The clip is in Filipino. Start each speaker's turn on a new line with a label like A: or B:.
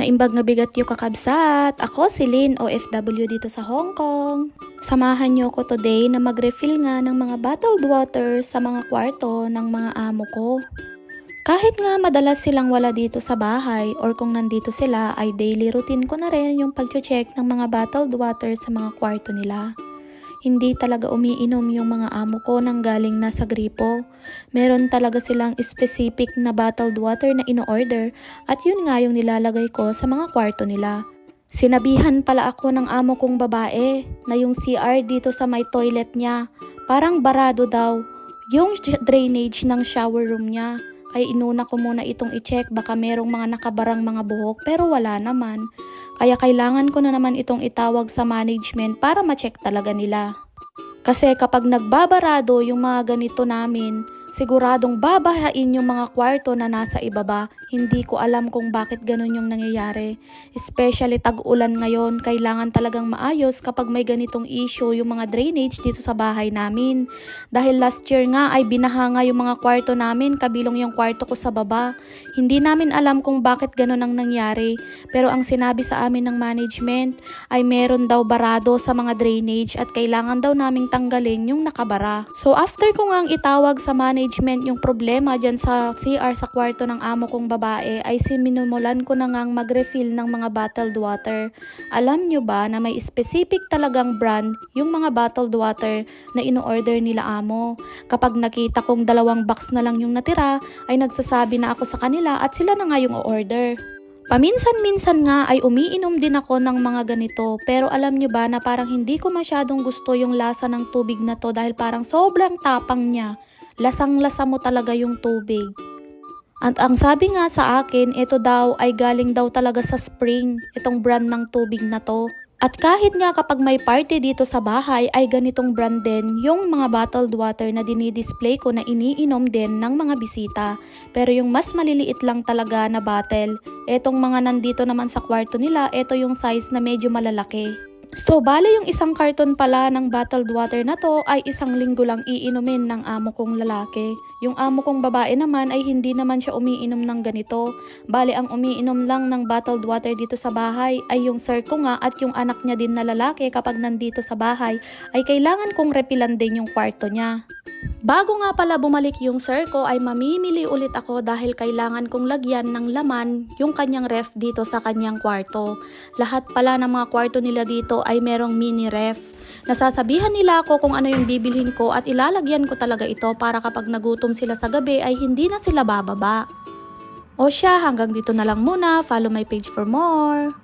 A: Naimbag nga bigat yung kakabsat. Ako si Lynn, OFW dito sa Hong Kong. Samahan niyo ko today na mag-refill nga ng mga bottled water sa mga kwarto ng mga amo ko. Kahit nga madalas silang wala dito sa bahay or kung nandito sila ay daily routine ko na rin yung pag-check ng mga bottled water sa mga kwarto nila. Hindi talaga umiinom yung mga amo ko nang galing na sa gripo. Meron talaga silang specific na bottled water na ino-order at yun nga yung nilalagay ko sa mga kwarto nila. Sinabihan pala ako ng amo kong babae na yung CR dito sa may toilet niya, parang barado daw yung drainage ng shower room niya. Kaya inuna ko muna itong i-check, baka merong mga nakabarang mga buhok pero wala naman. Kaya kailangan ko na naman itong itawag sa management para ma-check talaga nila. Kasi kapag nagbabarado yung mga ganito namin, siguradong babahain yung mga kwarto na nasa ibaba. Hindi ko alam kung bakit ganun yung nangyayari. Especially tag-ulan ngayon, kailangan talagang maayos kapag may ganitong issue yung mga drainage dito sa bahay namin. Dahil last year nga ay binaha nga yung mga kwarto namin, kabilong yung kwarto ko sa baba. Hindi namin alam kung bakit ganun ang nangyari. Pero ang sinabi sa amin ng management ay meron daw barado sa mga drainage at kailangan daw naming tanggalin yung nakabara. So after ko nga itawag sa management yung problema dyan sa CR sa kwarto ng amo kong babae ay sinumulan ko na ngang mag-refill ng mga bottled water. Alam nyo ba na may specific talagang brand yung mga bottled water na ino-order nila amo? Kapag nakita kong 2 box na lang yung natira ay nagsasabi na ako sa kanila at sila na nga yung o-order. Paminsan-minsan nga ay umiinom din ako ng mga ganito pero alam nyo ba na parang hindi ko masyadong gusto yung lasa ng tubig na to dahil parang sobrang tapang niya. Lasang-lasa mo talaga yung tubig. At ang sabi nga sa akin, ito daw ay galing daw talaga sa spring, itong brand ng tubig na to. At kahit nga kapag may party dito sa bahay ay ganitong brand din yung mga bottled water na dinidisplay ko na iniinom din ng mga bisita. Pero yung mas maliliit lang talaga na bottle, etong mga nandito naman sa kwarto nila, ito yung size na medyo malalaki. So, bale yung isang karton pala ng bottled water na to ay 1 linggo lang iinumin ng amo kong lalaki. Yung amo kong babae naman ay hindi naman siya umiinom ng ganito. Bale, ang umiinom lang ng bottled water dito sa bahay ay yung sir ko nga at yung anak niya din na lalaki kapag nandito sa bahay ay kailangan kong repilan din yung kwarto niya. Bago nga pala bumalik yung sir ko ay mamimili ulit ako dahil kailangan kong lagyan ng laman yung kanyang ref dito sa kanyang kwarto. Lahat pala ng mga kwarto nila dito ay merong mini ref. Nasasabihan nila ako kung ano yung bibilhin ko at ilalagyan ko talaga ito para kapag nagutom sila sa gabi ay hindi na sila bababa. O siya, hanggang dito na lang muna. Follow my page for more.